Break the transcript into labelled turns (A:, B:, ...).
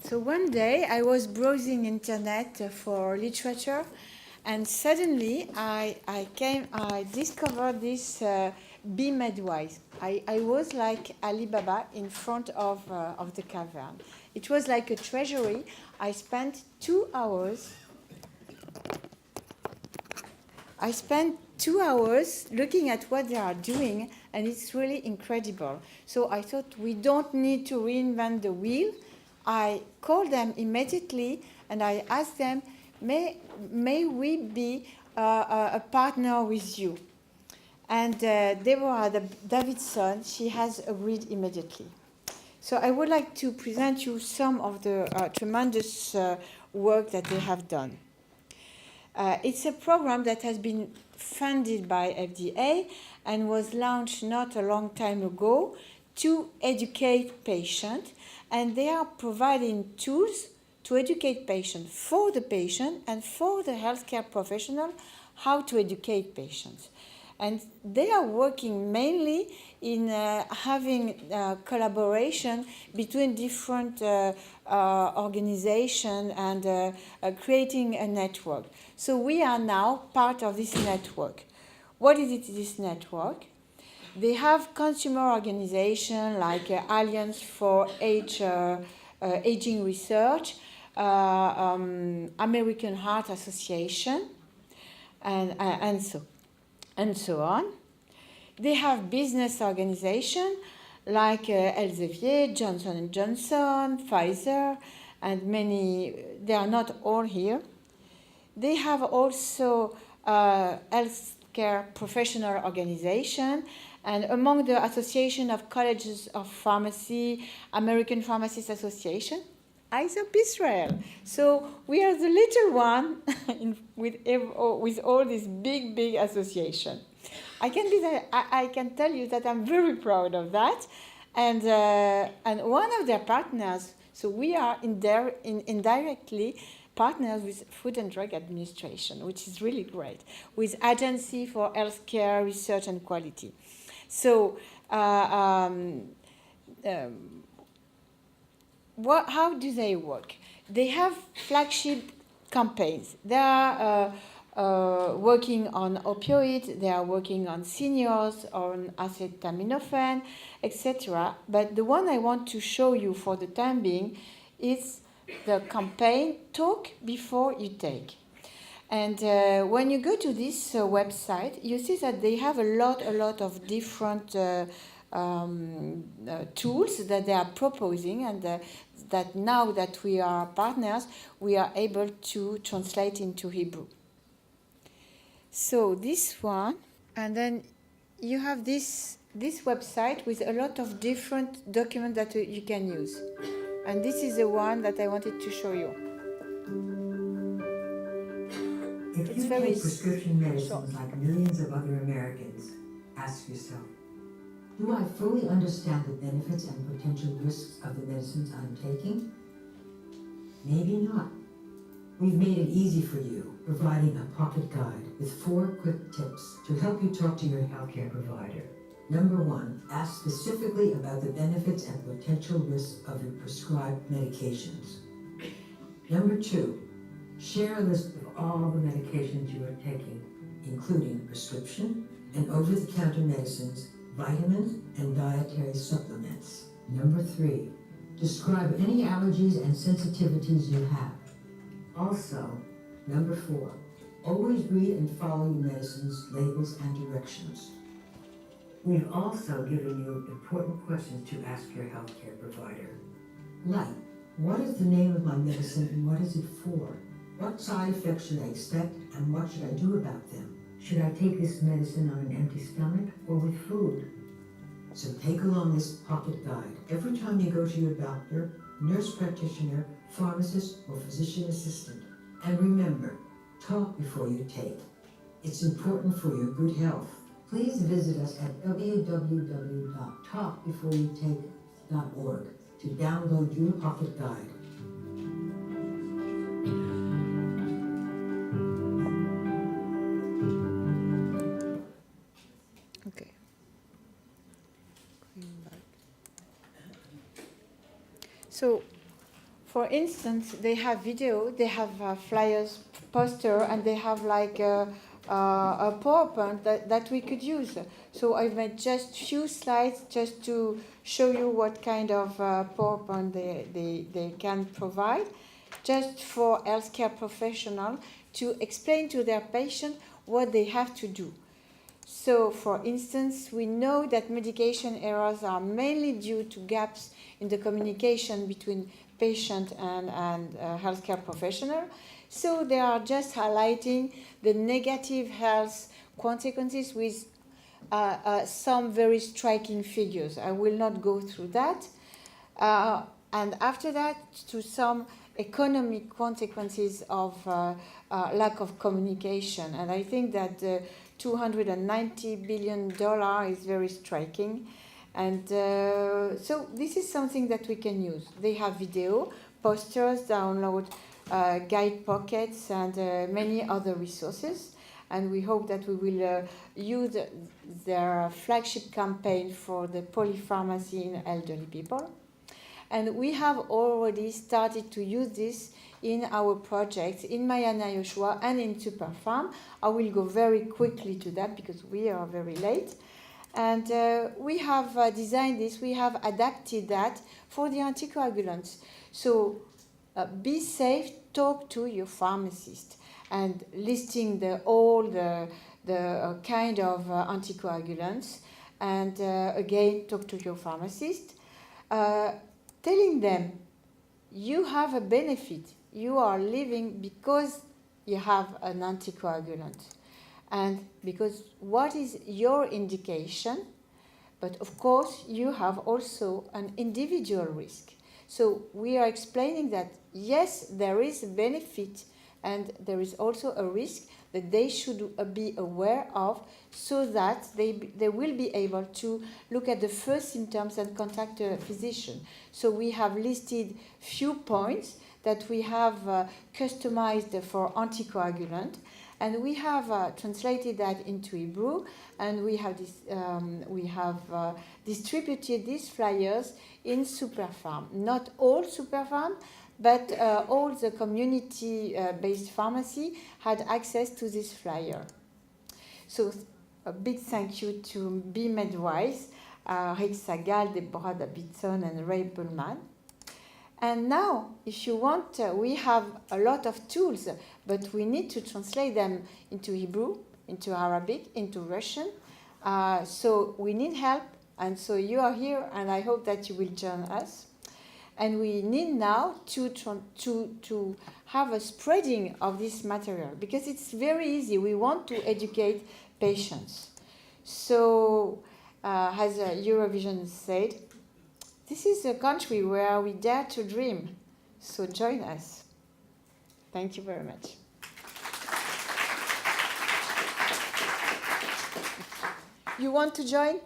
A: So one day I was browsing internet for literature, and suddenly I discovered this BeMedWise. I was like Alibaba in front of the cavern. It was like a treasury. I spent 2 hours. Looking at what they are doing, and it's really incredible. So I thought we don't need to reinvent the wheel. I called them immediately and I asked them, may we be a partner with you? And Deborah Davidson, she has agreed immediately. So I would like to present you some of the tremendous work that they have done. It's a program that has been funded by FDA and was launched not a long time ago to educate patients. And they are providing tools to educate patients, for the patient and for the healthcare professional, how to educate patients. And they are working mainly in having collaboration between different organizations and creating a network. So we are now part of this network. What is it, this network? They have consumer organizations like Alliance for Aging Research, American Heart Association, and so on. They have business organizations like Elsevier, Johnson & Johnson, Pfizer, and many. They are not all here. They have also healthcare professional organization, and among the Association of Colleges of Pharmacy, American Pharmacists Association, ISOP Israel. So we are the little one with all these big associations. I can tell you that I'm very proud of that, and one of their partners. So we are indirectly partners with Food and Drug Administration, which is really great, with Agency for Healthcare Research and Quality. So how do they work? They have flagship campaigns. They are working on opioids, they are working on seniors, on acetaminophen, etc. But the one I want to show you for the time being is the campaign Talk Before You Take. And when you go to this website, you see that they have a lot of different tools that they are proposing, and that now that we are partners, we are able to translate into Hebrew. So this one, and then you have this website with a lot of different documents that you can use. And this is the one that I wanted to show you.
B: If you take prescription medicines like millions of other Americans, ask yourself, do I fully understand the benefits and potential risks of the medicines I'm taking? Maybe not. We've made it easy for you, providing a pocket guide with 4 quick tips to help you talk to your healthcare provider. Number 1, ask specifically about the benefits and potential risks of your prescribed medications. Number 2, share a list of all the medications you are taking, including prescription and over-the-counter medicines, vitamins, and dietary supplements. Number 3, describe any allergies and sensitivities you have. Also, number 4, always read and follow your medicines, labels, and directions. We've also given you important questions to ask your healthcare provider. Like, what is the name of my medicine and what is it for? What side effects should I expect and what should I do about them? Should I take this medicine on an empty stomach or with food? So take along this pocket guide every time you go to your doctor, nurse practitioner, pharmacist, or physician assistant. And remember, talk before you take. It's important for your good health. Please visit us at www.talkbeforeyouTake.org to download your pocket guide.
A: Okay. So for instance, they have video, they have flyers, poster, and they have like a PowerPoint that we could use. So I've made just few slides just to show you what kind of PowerPoint they can provide, just for healthcare professionals to explain to their patient what they have to do. So, for instance, we know that medication errors are mainly due to gaps in the communication between patient and healthcare professional. So they are just highlighting the negative health consequences with some very striking figures. I will not go through that. And after that, to some economic consequences of lack of communication. And I think that $290 billion is very striking. And so this is something that we can use. They have video, posters, download guide pockets, and many other resources. And we hope that we will use their flagship campaign for the polypharmacy in elderly people. And we have already started to use this in our projects in Mayana Yoshua and in Superpharm. I will go very quickly to that because we are very late. And we have designed this, we have adapted that for the anticoagulants. So be safe, talk to your pharmacist, and listing all the kind of anticoagulants. And again, talk to your pharmacist. Telling them you have a benefit. You are living because you have an anticoagulant. And because what is your indication, but of course you have also an individual risk. So we are explaining that yes, there is a benefit and there is also a risk that they should be aware of, so that they will be able to look at the first symptoms and contact a physician. So we have listed few points that we have customized for anticoagulant, and we have translated that into Hebrew, and we have distributed these flyers in Superpharm. Not all Superpharm, but all the community-based pharmacy had access to this flyer. So a big thank you to BeMedWise, Rick Sagal, Deborah Davidson, and Ray Pullman. And now, if you want, we have a lot of tools, but we need to translate them into Hebrew, into Arabic, into Russian. So we need help, and so you are here, and I hope that you will join us. And we need now to have a spreading of this material, because it's very easy. We want to educate patients. So, as Eurovision said, this is a country where we dare to dream. So join us. Thank you very much. You want to join?